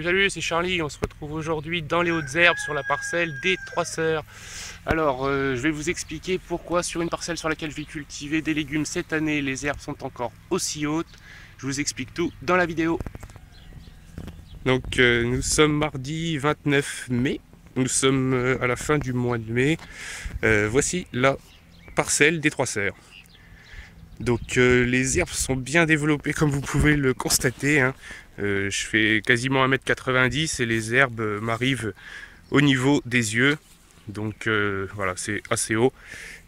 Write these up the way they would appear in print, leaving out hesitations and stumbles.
Salut, c'est Charlie, on se retrouve aujourd'hui dans les Hautes-Herbes sur la parcelle des Trois Sœurs. Alors, je vais vous expliquer pourquoi sur une parcelle sur laquelle je vais cultiver des légumes cette année, les herbes sont encore aussi hautes. Je vous explique tout dans la vidéo. Donc, nous sommes mardi 29 mai, nous sommes à la fin du mois de mai. Voici la parcelle des Trois Sœurs. Donc les herbes sont bien développées comme vous pouvez le constater, hein. Je fais quasiment 1,90 m et les herbes m'arrivent au niveau des yeux. Donc voilà, c'est assez haut.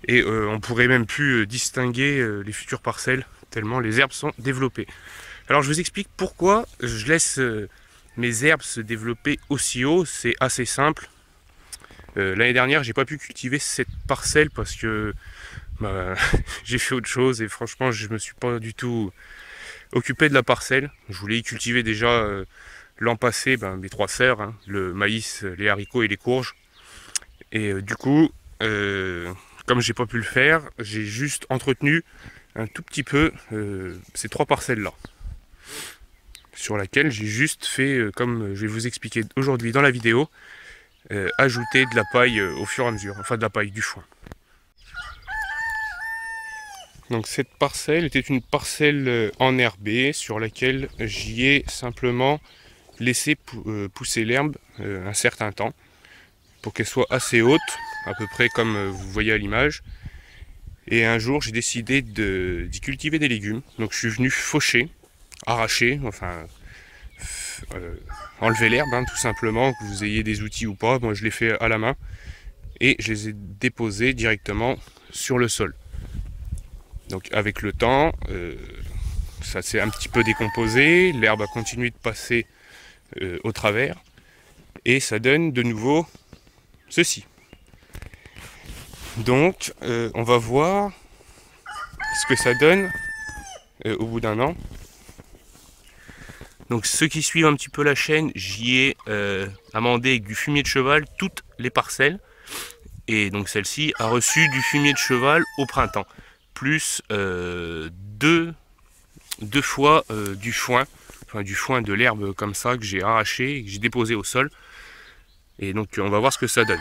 Et on pourrait même plus distinguer les futures parcelles, tellement les herbes sont développées. Alors je vous explique pourquoi je laisse mes herbes se développer aussi haut. C'est assez simple. L'année dernière, j'ai pas pu cultiver cette parcelle parce que j'ai fait autre chose et franchement je me suis pas du tout occupé de la parcelle. Je voulais y cultiver déjà l'an passé mes Trois Sœurs, hein, le maïs, les haricots et les courges. Et du coup, comme j'ai pas pu le faire, j'ai juste entretenu un tout petit peu ces trois parcelles là, sur laquelle j'ai juste fait, comme je vais vous expliquer aujourd'hui dans la vidéo, ajouter de la paille au fur et à mesure, enfin de la paille, du foin. Donc cette parcelle était une parcelle enherbée sur laquelle j'y ai simplement laissé pousser l'herbe un certain temps pour qu'elle soit assez haute, à peu près comme vous voyez à l'image. Et un jour j'ai décidé d'y cultiver des légumes. Donc je suis venu faucher, arracher, enfin enlever l'herbe, hein, tout simplement, que vous ayez des outils ou pas. Moi je l'ai fait à la main et je les ai déposés directement sur le sol. Donc avec le temps, ça s'est un petit peu décomposé, l'herbe a continué de passer au travers, et ça donne de nouveau ceci. Donc on va voir ce que ça donne au bout d'un an. Donc ceux qui suivent un petit peu la chaîne, j'y ai amendé avec du fumier de cheval toutes les parcelles, et donc celle-ci a reçu du fumier de cheval au printemps, plus deux fois du foin, enfin du foin de l'herbe comme ça que j'ai arraché et que j'ai déposé au sol. Et donc on va voir ce que ça donne.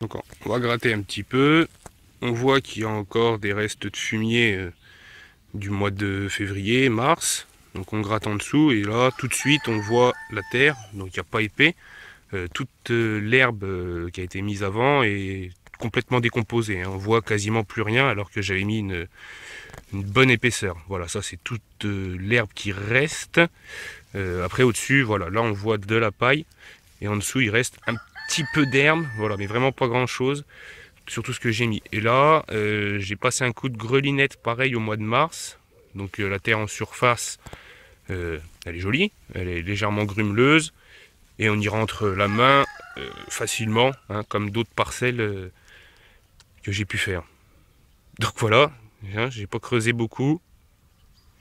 Donc on va gratter un petit peu. On voit qu'il y a encore des restes de fumier du mois de février, mars. Donc on gratte en dessous et là tout de suite on voit la terre, donc il n'y a pas épais. Toute l'herbe qui a été mise avant est complètement décomposée, hein. On voit quasiment plus rien alors que j'avais mis une bonne épaisseur. Voilà, ça c'est toute l'herbe qui reste. Après au-dessus, voilà, là on voit de la paille et en dessous il reste un petit peu d'herbe, voilà, mais vraiment pas grand chose sur tout ce que j'ai mis. Et là j'ai passé un coup de grelinette pareil au mois de mars. Donc la terre en surface, elle est jolie, elle est légèrement grumeleuse et on y rentre la main facilement, hein, comme d'autres parcelles que j'ai pu faire. Donc voilà, hein, j'ai pas creusé beaucoup.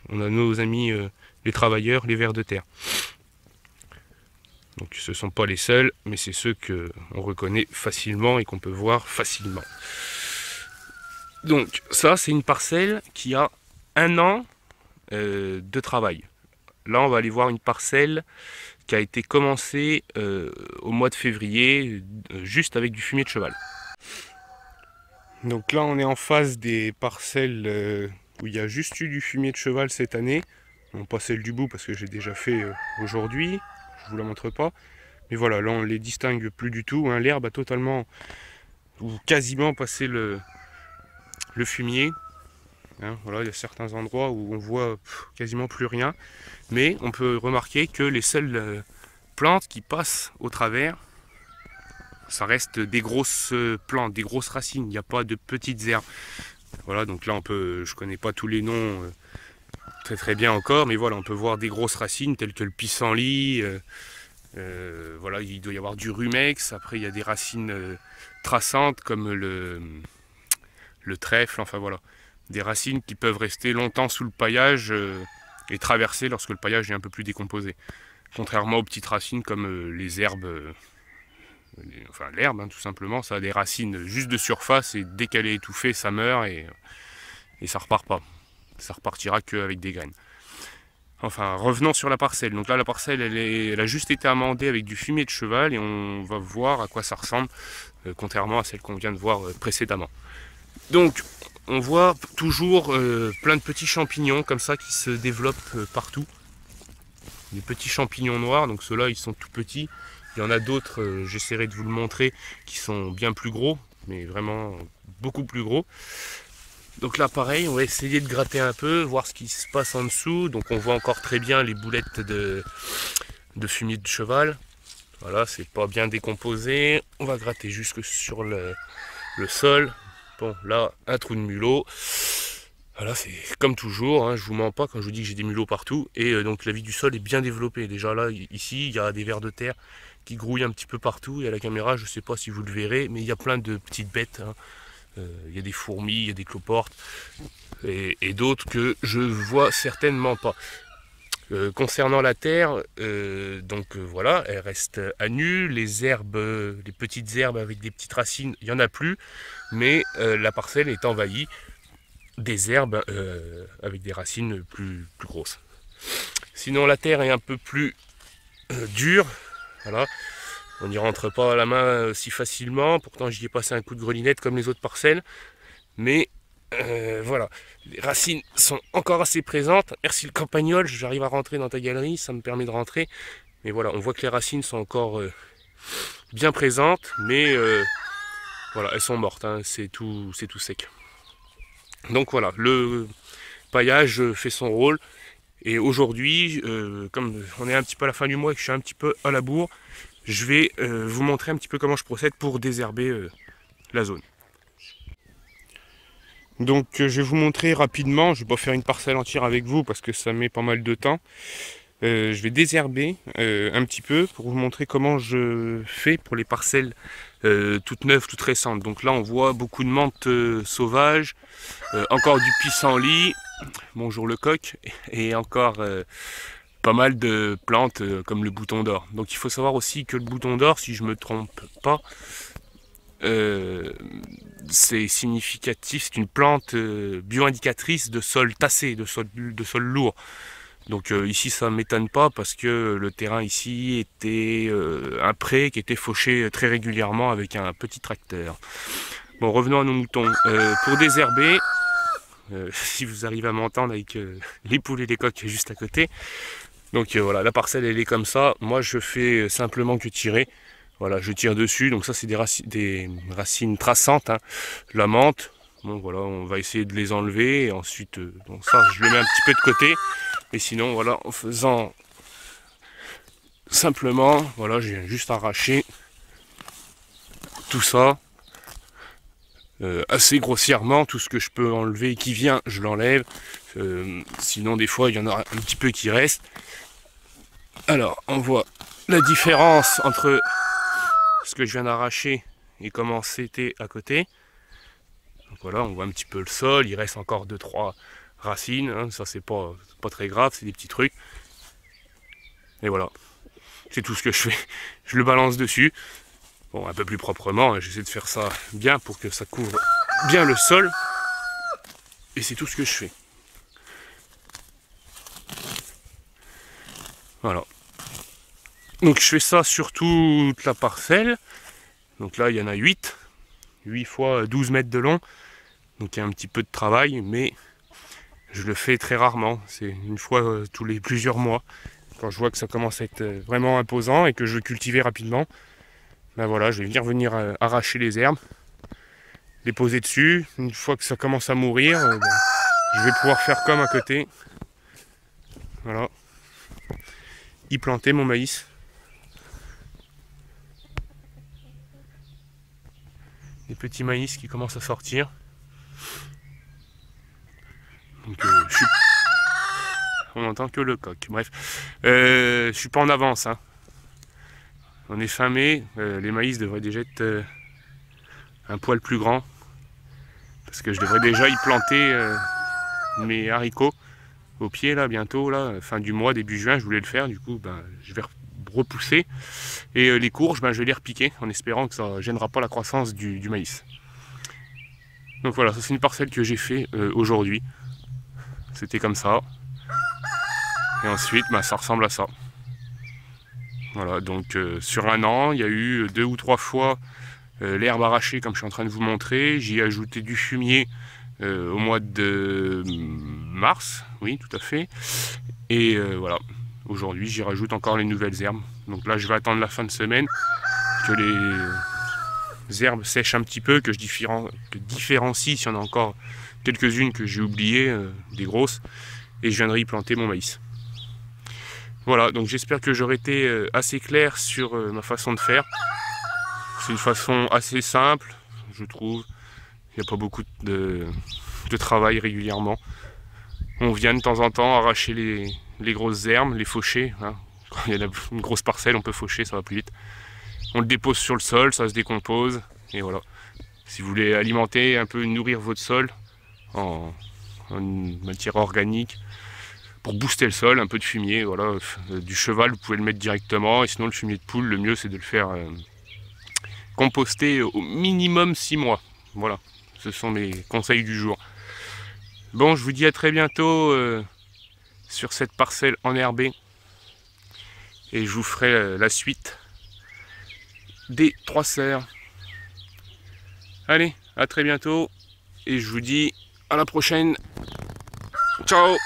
On a nos amis les travailleurs, les vers de terre. Donc ce ne sont pas les seuls, mais c'est ceux qu'on reconnaît facilement et qu'on peut voir facilement. Donc ça c'est une parcelle qui a un an de travail. Là on va aller voir une parcelle qui a été commencée au mois de février, juste avec du fumier de cheval. Donc là on est en face des parcelles où il y a juste eu du fumier de cheval cette année. Non pas celle du bout parce que j'ai déjà fait aujourd'hui, je vous la montre pas. Mais voilà, là on les distingue plus du tout, hein. L'herbe a totalement ou quasiment passé le fumier. Hein, voilà, il y a certains endroits où on voit quasiment plus rien. Mais on peut remarquer que les seules plantes qui passent au travers, ça reste des grosses plantes, des grosses racines, il n'y a pas de petites herbes. Voilà, donc là je connais pas tous les noms très bien encore, mais voilà, on peut voir des grosses racines telles que le pissenlit, voilà, il doit y avoir du rumex, après il y a des racines traçantes comme le trèfle, enfin voilà, des racines qui peuvent rester longtemps sous le paillage et traverser lorsque le paillage est un peu plus décomposé. Contrairement aux petites racines comme les herbes, enfin l'herbe hein, tout simplement, ça a des racines juste de surface et dès qu'elle est étouffée ça meurt et ça repart pas. Ça repartira qu'avec des graines. Enfin, revenons sur la parcelle. Donc là, la parcelle, elle a juste été amendée avec du fumier de cheval et on va voir à quoi ça ressemble, contrairement à celle qu'on vient de voir précédemment. Donc, on voit toujours plein de petits champignons comme ça qui se développent partout. Des petits champignons noirs, donc ceux-là, ils sont tout petits. Il y en a d'autres, j'essaierai de vous le montrer, qui sont bien plus gros, mais vraiment beaucoup plus gros. Donc là pareil, on va essayer de gratter un peu, voir ce qui se passe en dessous. Donc on voit encore très bien les boulettes de fumier de cheval. Voilà, c'est pas bien décomposé. On va gratter jusque sur le sol. Bon, là, un trou de mulot. Voilà, c'est comme toujours, hein, je vous mens pas quand je vous dis que j'ai des mulots partout. Et donc la vie du sol est bien développée. Déjà là, ici, il y a des vers de terre qui grouillent un petit peu partout. Et à la caméra, je sais pas si vous le verrez, mais il y a plein de petites bêtes, hein. Il y a des fourmis, il y a des cloportes et d'autres que je vois certainement pas. Concernant la terre, voilà, elle reste à nu. Les herbes, les petites herbes avec des petites racines, il n'y en a plus, mais la parcelle est envahie des herbes avec des racines plus grosses. Sinon la terre est un peu plus dure, voilà. On n'y rentre pas à la main si facilement, pourtant j'y ai passé un coup de grelinette comme les autres parcelles. Mais voilà, les racines sont encore assez présentes. Merci le campagnol, j'arrive à rentrer dans ta galerie, ça me permet de rentrer. Mais voilà, on voit que les racines sont encore bien présentes, mais voilà, elles sont mortes, hein, c'est tout sec. Donc voilà, le paillage fait son rôle. Et aujourd'hui, comme on est un petit peu à la fin du mois et que je suis un petit peu à la bourre, je vais vous montrer un petit peu comment je procède pour désherber la zone. Donc je vais vous montrer rapidement, je ne vais pas faire une parcelle entière avec vous parce que ça met pas mal de temps. Je vais désherber un petit peu pour vous montrer comment je fais pour les parcelles toutes neuves, toutes récentes. Donc là on voit beaucoup de menthes sauvages, encore du pissenlit, bonjour le coq, et encore pas mal de plantes comme le bouton d'or. Donc il faut savoir aussi que le bouton d'or, si je ne me trompe pas, c'est significatif, c'est une plante bio-indicatrice de sol tassé, de sol lourd. Donc ici ça ne m'étonne pas parce que le terrain ici était un pré qui était fauché très régulièrement avec un petit tracteur. Bon, revenons à nos moutons. Pour désherber, si vous arrivez à m'entendre avec les poules et les coqs juste à côté. Donc voilà, la parcelle elle est comme ça. Moi je fais simplement que tirer. Voilà, je tire dessus. Donc ça c'est des racines traçantes, hein. La menthe, bon voilà, on va essayer de les enlever. Et ensuite, donc ça je le mets un petit peu de côté. Et sinon voilà, en faisant simplement, voilà, j'ai juste arraché tout ça. Assez grossièrement, tout ce que je peux enlever et qui vient, je l'enlève. Sinon des fois il y en a un petit peu qui reste. Alors on voit la différence entre ce que je viens d'arracher et comment c'était à côté. Donc voilà, on voit un petit peu le sol, il reste encore 2-3 racines, hein. Ça c'est pas très grave, c'est des petits trucs. Et voilà, c'est tout ce que je fais. Je le balance dessus. Bon, un peu plus proprement, j'essaie de faire ça bien pour que ça couvre bien le sol. Et c'est tout ce que je fais. Voilà. Donc je fais ça sur toute la parcelle. Donc là il y en a 8 fois 12 mètres de long. Donc il y a un petit peu de travail, mais je le fais très rarement. C'est une fois tous les plusieurs mois. Quand je vois que ça commence à être vraiment imposant et que je veux cultiver rapidement, ben voilà, je vais venir arracher les herbes, les poser dessus. Une fois que ça commence à mourir, je vais pouvoir faire comme à côté. Voilà. Y planter mon maïs. Des petits maïs qui commencent à sortir. Donc, on n'entend que le coq. Bref, je suis pas en avance, hein. On est fin mai, les maïs devraient déjà être un poil plus grands. Parce que je devrais déjà y planter mes haricots au pied là bientôt, là, fin du mois, début juin, je voulais le faire, du coup ben, je vais repousser. Et les courges, ben, je vais les repiquer en espérant que ça ne gênera pas la croissance du maïs. Donc voilà, ça c'est une parcelle que j'ai fait aujourd'hui. C'était comme ça. Et ensuite, bah, ça ressemble à ça. Voilà, donc sur un an, il y a eu 2 ou 3 fois l'herbe arrachée comme je suis en train de vous montrer. J'y ai ajouté du fumier au mois de mars, oui tout à fait. Et voilà, aujourd'hui j'y rajoute encore les nouvelles herbes. Donc là je vais attendre la fin de semaine que les herbes sèchent un petit peu, que je différencie s'il y en a encore quelques-unes que j'ai oubliées, des grosses, et je viendrai y planter mon maïs. Voilà, donc j'espère que j'aurai été assez clair sur ma façon de faire. C'est une façon assez simple, je trouve. Il n'y a pas beaucoup de travail régulièrement. On vient de temps en temps arracher les grosses herbes, les faucher. Hein. Quand il y a une grosse parcelle, on peut faucher, ça va plus vite. On le dépose sur le sol, ça se décompose. Et voilà. Si vous voulez alimenter, un peu nourrir votre sol en matière organique, pour booster le sol, un peu de fumier, voilà. Du cheval, vous pouvez le mettre directement. Et sinon, le fumier de poule, le mieux, c'est de le faire composter au minimum 6 mois. Voilà, ce sont mes conseils du jour. Bon, je vous dis à très bientôt sur cette parcelle enherbée. Et je vous ferai la suite des 3 sœurs. Allez, à très bientôt. Et je vous dis à la prochaine. Ciao!